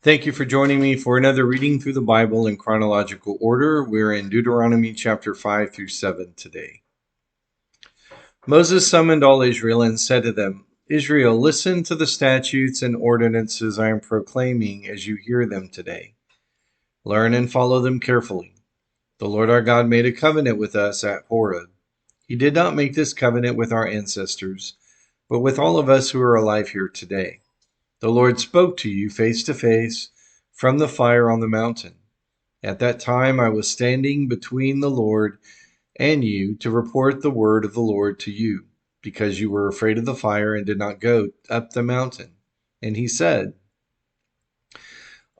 Thank you for joining me for another reading through the Bible in chronological order. We're in Deuteronomy chapter 5 through 7 today. Moses summoned all Israel and said to them, Israel, listen to the statutes and ordinances I am proclaiming as you hear them today. Learn and follow them carefully. The Lord our God made a covenant with us at Horeb. He did not make this covenant with our ancestors, but with all of us who are alive here today. The Lord spoke to you face to face from the fire on the mountain. At that time I was standing between the Lord and you to report the word of the Lord to you, because you were afraid of the fire and did not go up the mountain. And he said,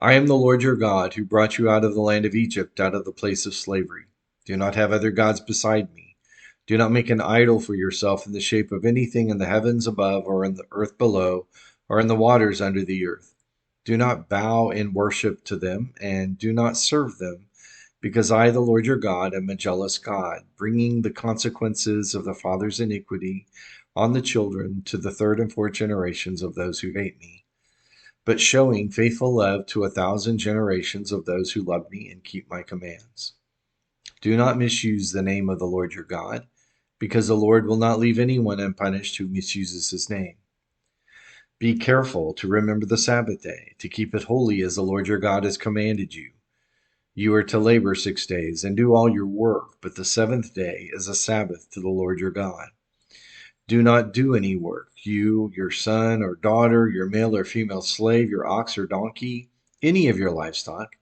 I am the Lord your God, who brought you out of the land of Egypt, out of the place of slavery. Do not have other gods beside me. Do not make an idol for yourself in the shape of anything in the heavens above, or in the earth below, or in the waters under the earth. Do not bow in worship to them, and do not serve them, because I, the Lord your God, am a jealous God, bringing the consequences of the father's iniquity on the children to the third and fourth generations of those who hate me, but showing faithful love to 1,000 generations of those who love me and keep my commands. Do not misuse the name of the Lord your God, because the Lord will not leave anyone unpunished who misuses his name. Be careful to remember the Sabbath day, to keep it holy as the Lord your God has commanded you. You are to labor 6 days and do all your work, but the seventh day is a Sabbath to the Lord your God. Do not do any work, you, your son or daughter, your male or female slave, your ox or donkey, any of your livestock,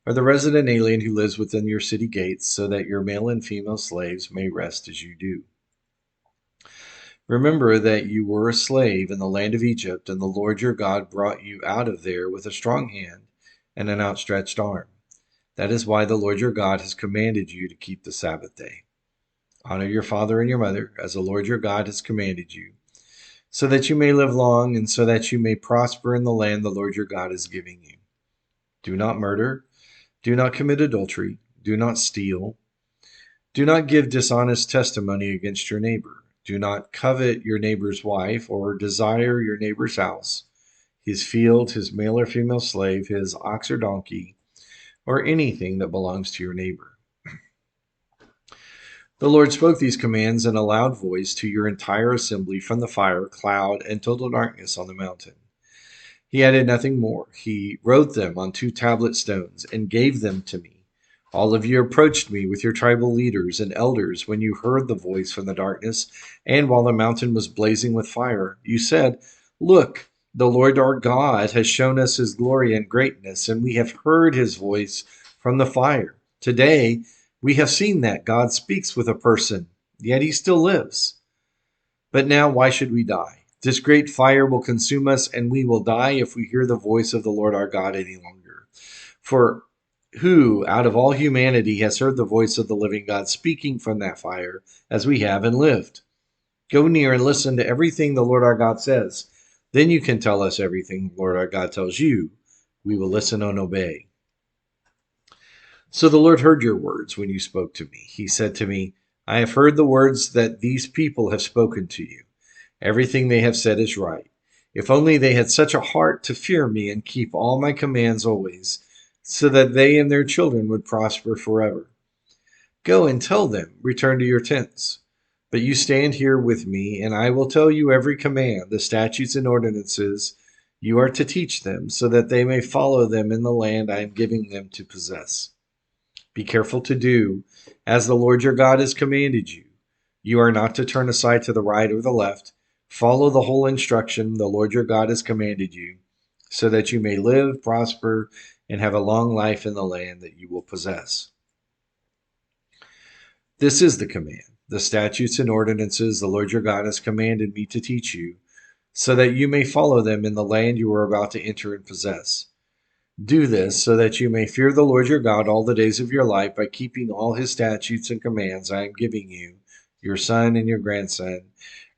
or the resident alien who lives within your city gates, so that your male and female slaves may rest as you do. Remember that you were a slave in the land of Egypt, and the Lord your God brought you out of there with a strong hand and an outstretched arm. That is why the Lord your God has commanded you to keep the Sabbath day. Honor your father and your mother, as the Lord your God has commanded you, so that you may live long and so that you may prosper in the land the Lord your God is giving you. Do not murder. Do not commit adultery. Do not steal. Do not give dishonest testimony against your neighbor. Do not covet your neighbor's wife or desire your neighbor's house, his field, his male or female slave, his ox or donkey, or anything that belongs to your neighbor. The Lord spoke these commands in a loud voice to your entire assembly from the fire, cloud, and total darkness on the mountain. He added nothing more. He wrote them on 2 tablet stones and gave them to me. All of you approached me with your tribal leaders and elders when you heard the voice from the darkness, and while the mountain was blazing with fire. You said, Look, the Lord our God has shown us his glory and greatness, and we have heard his voice from the fire. Today, we have seen that God speaks with a person, yet he still lives. But now, why should we die? This great fire will consume us, and we will die if we hear the voice of the Lord our God any longer. For who, out of all humanity, has heard the voice of the living God speaking from that fire, as we have and lived? Go near and listen to everything the Lord our God says. Then you can tell us everything the Lord our God tells you. We will listen and obey. So the Lord heard your words when you spoke to me. He said to me, I have heard the words that these people have spoken to you. Everything they have said is right. If only they had such a heart to fear me and keep all my commands always, so that they and their children would prosper forever. Go and tell them, return to your tents. But you stand here with me, and I will tell you every command, the statutes and ordinances you are to teach them, so that they may follow them in the land I am giving them to possess. Be careful to do as the Lord your God has commanded you. You are not to turn aside to the right or the left. Follow the whole instruction the Lord your God has commanded you, so that you may live, prosper, and have a long life in the land that you will possess. This is the command, the statutes and ordinances the Lord your God has commanded me to teach you, so that you may follow them in the land you are about to enter and possess. Do this so that you may fear the Lord your God all the days of your life by keeping all his statutes and commands I am giving you, your son and your grandson,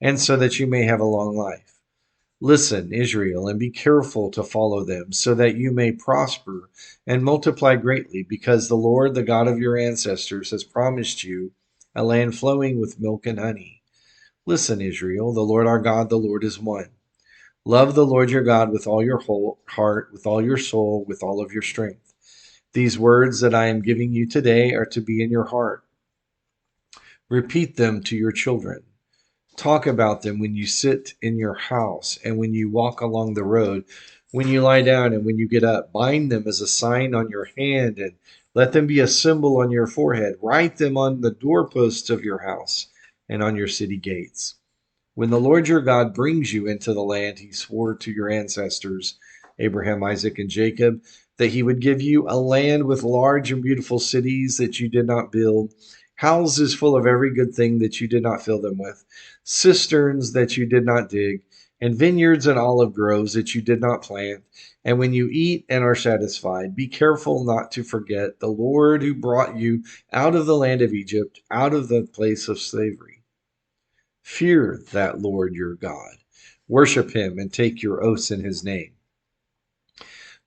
and so that you may have a long life. Listen, Israel, and be careful to follow them, so that you may prosper and multiply greatly, because the Lord, the God of your ancestors, has promised you a land flowing with milk and honey. Listen, Israel, the Lord our God, the Lord is one. Love the Lord your God with all your whole heart, with all your soul, with all of your strength. These words that I am giving you today are to be in your heart. Repeat them to your children. Talk about them when you sit in your house and when you walk along the road, when you lie down and when you get up. Bind them as a sign on your hand and let them be a symbol on your forehead. Write them on the doorposts of your house and on your city gates. When the Lord your God brings you into the land he swore to your ancestors, Abraham, Isaac, and Jacob, that he would give you a land with large and beautiful cities that you did not build, houses full of every good thing that you did not fill them with, cisterns that you did not dig, and vineyards and olive groves that you did not plant. And when you eat and are satisfied, be careful not to forget the Lord who brought you out of the land of Egypt, out of the place of slavery. Fear that Lord your God. Worship him and take your oaths in his name.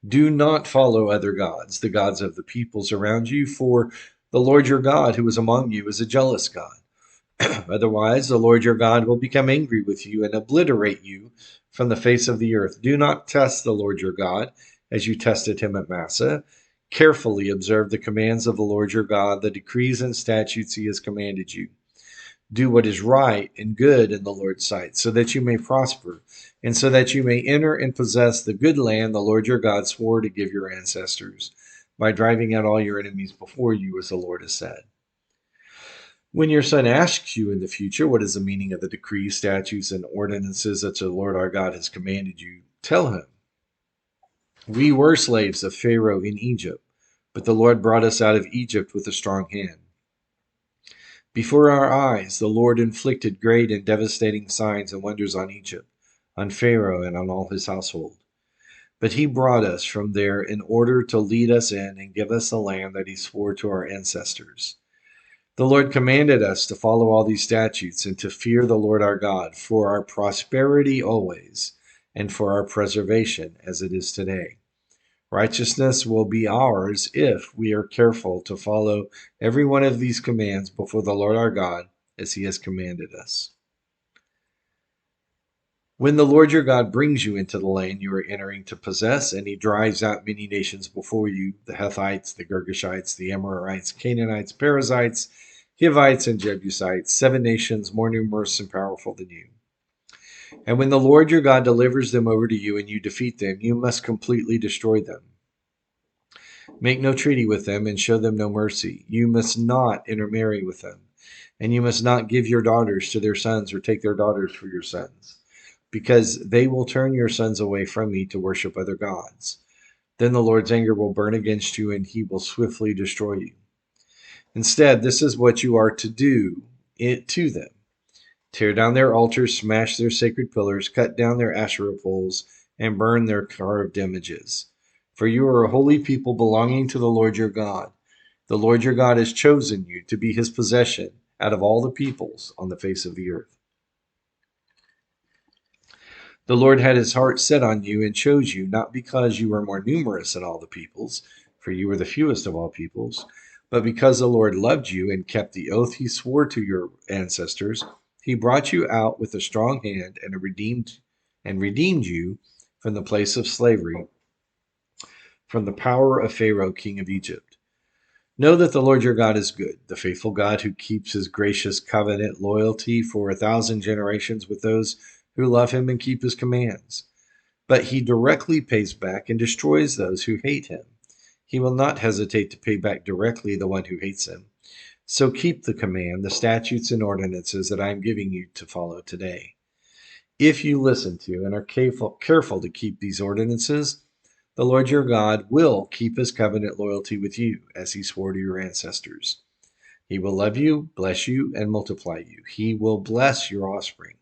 Do not follow other gods, the gods of the peoples around you, for the Lord your God who is among you is a jealous God. Otherwise, the Lord your God will become angry with you and obliterate you from the face of the earth. Do not test the Lord your God as you tested him at Massah. Carefully observe the commands of the Lord your God, the decrees and statutes he has commanded you. Do what is right and good in the Lord's sight, so that you may prosper, and so that you may enter and possess the good land the Lord your God swore to give your ancestors, by driving out all your enemies before you, as the Lord has said. When your son asks you in the future what is the meaning of the decrees, statutes, and ordinances that the Lord our God has commanded you, tell him, we were slaves of Pharaoh in Egypt, but the Lord brought us out of Egypt with a strong hand. Before our eyes, the Lord inflicted great and devastating signs and wonders on Egypt, on Pharaoh, and on all his household. But he brought us from there in order to lead us in and give us the land that he swore to our ancestors. The Lord commanded us to follow all these statutes and to fear the Lord our God for our prosperity always and for our preservation as it is today. Righteousness will be ours if we are careful to follow every one of these commands before the Lord our God as he has commanded us. When the Lord your God brings you into the land you are entering to possess, and he drives out many nations before you, the Hethites, the Girgashites, the Amorites, Canaanites, Perizzites, Hivites, and Jebusites, 7 nations more numerous and powerful than you. And when the Lord your God delivers them over to you and you defeat them, you must completely destroy them. Make no treaty with them and show them no mercy. You must not intermarry with them, and you must not give your daughters to their sons or take their daughters for your sons, because they will turn your sons away from me to worship other gods. Then the Lord's anger will burn against you, and he will swiftly destroy you. Instead, this is what you are to do to them. Tear down their altars, smash their sacred pillars, cut down their Asherah poles, and burn their carved images. For you are a holy people belonging to the Lord your God. The Lord your God has chosen you to be his possession out of all the peoples on the face of the earth. The Lord had his heart set on you and chose you, not because you were more numerous than all the peoples, for you were the fewest of all peoples, but because the Lord loved you and kept the oath he swore to your ancestors. He brought you out with a strong hand and redeemed you from the place of slavery, from the power of Pharaoh, king of Egypt. Know that the Lord your God is good, the faithful God who keeps his gracious covenant loyalty for 1,000 generations with those who love him and keep his commands. But he directly pays back and destroys those who hate him. He will not hesitate to pay back directly the one who hates him. So keep the command, the statutes and ordinances that I am giving you to follow today. If you listen to and are careful to keep these ordinances, the Lord your God will keep his covenant loyalty with you, as he swore to your ancestors. He will love you, bless you, and multiply you. He will bless your offspring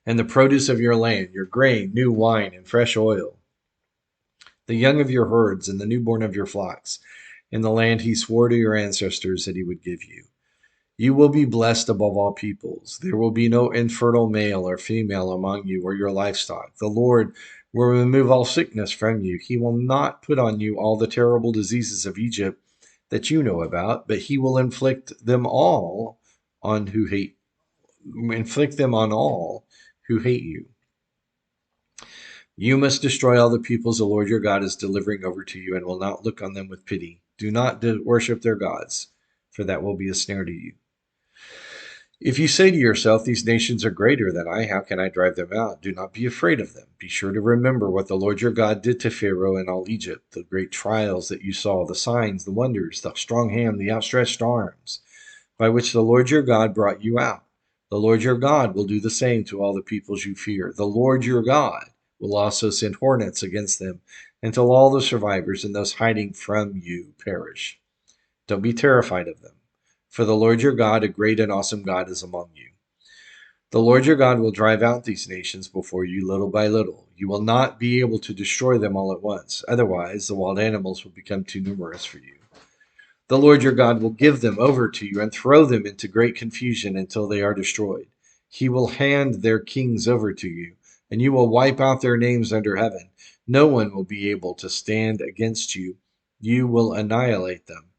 and the produce of your land, your grain, new wine, and fresh oil, the young of your herds and the newborn of your flocks, in the land he swore to your ancestors that he would give you. You will be blessed above all peoples. There will be no infertile male or female among you or your livestock. The Lord will remove all sickness from you. He will not put on you all the terrible diseases of Egypt that you know about, but he will inflict them on all who hate you. You must destroy all the peoples the Lord your God is delivering over to you, and will not look on them with pity. Do not worship their gods, for that will be a snare to you. If you say to yourself, these nations are greater than I, how can I drive them out? Do not be afraid of them. Be sure to remember what the Lord your God did to Pharaoh and all Egypt, the great trials that you saw, the signs, the wonders, the strong hand, the outstretched arms, by which the Lord your God brought you out. The Lord your God will do the same to all the peoples you fear. The Lord your God will also send hornets against them until all the survivors and those hiding from you perish. Don't be terrified of them, for the Lord your God, a great and awesome God, is among you. The Lord your God will drive out these nations before you little by little. You will not be able to destroy them all at once. Otherwise, the wild animals will become too numerous for you. The Lord your God will give them over to you and throw them into great confusion until they are destroyed. He will hand their kings over to you, and you will wipe out their names under heaven. No one will be able to stand against you. You will annihilate them.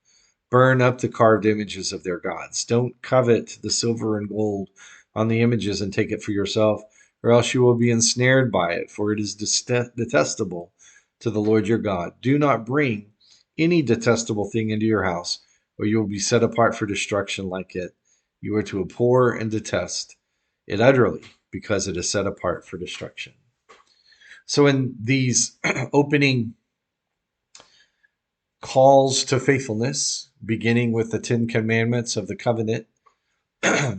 Burn up the carved images of their gods. Don't covet the silver and gold on the images and take it for yourself, or else you will be ensnared by it, for it is detestable to the Lord your God. Do not bring any detestable thing into your house, or you will be set apart for destruction like it. You are to abhor and detest it utterly, because it is set apart for destruction. So, in these opening calls to faithfulness, beginning with the Ten Commandments of the covenant,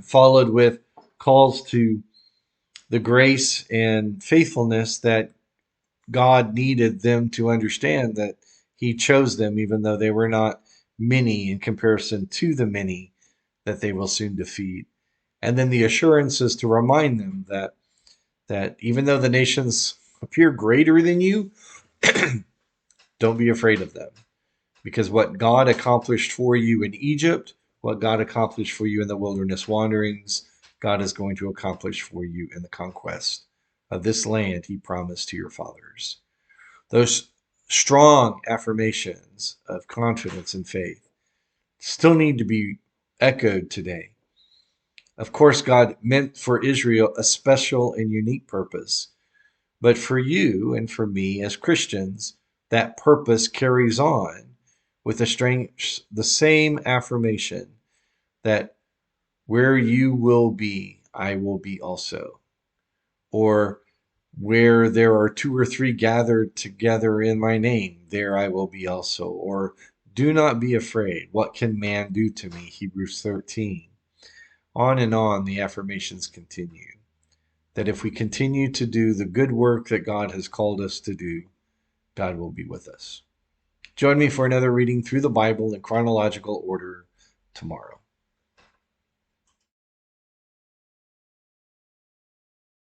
followed with calls to the grace and faithfulness that God needed them to understand that He chose them, even though they were not many in comparison to the many that they will soon defeat. And then the assurances to remind them that even though the nations appear greater than you, don't be afraid of them. Because what God accomplished for you in Egypt, what God accomplished for you in the wilderness wanderings, God is going to accomplish for you in the conquest of this land He promised to your fathers. Those strong affirmations of confidence and faith still need to be echoed today. Of course, God meant for Israel a special and unique purpose, but for you and for me as Christians, that purpose carries on with the same affirmation that where you will be, I will be also. Or where there are two or three gathered together in my name, there I will be also. Or do not be afraid. What can man do to me? Hebrews 13. On and on the affirmations continue. That if we continue to do the good work that God has called us to do, God will be with us. Join me for another reading through the Bible in chronological order tomorrow.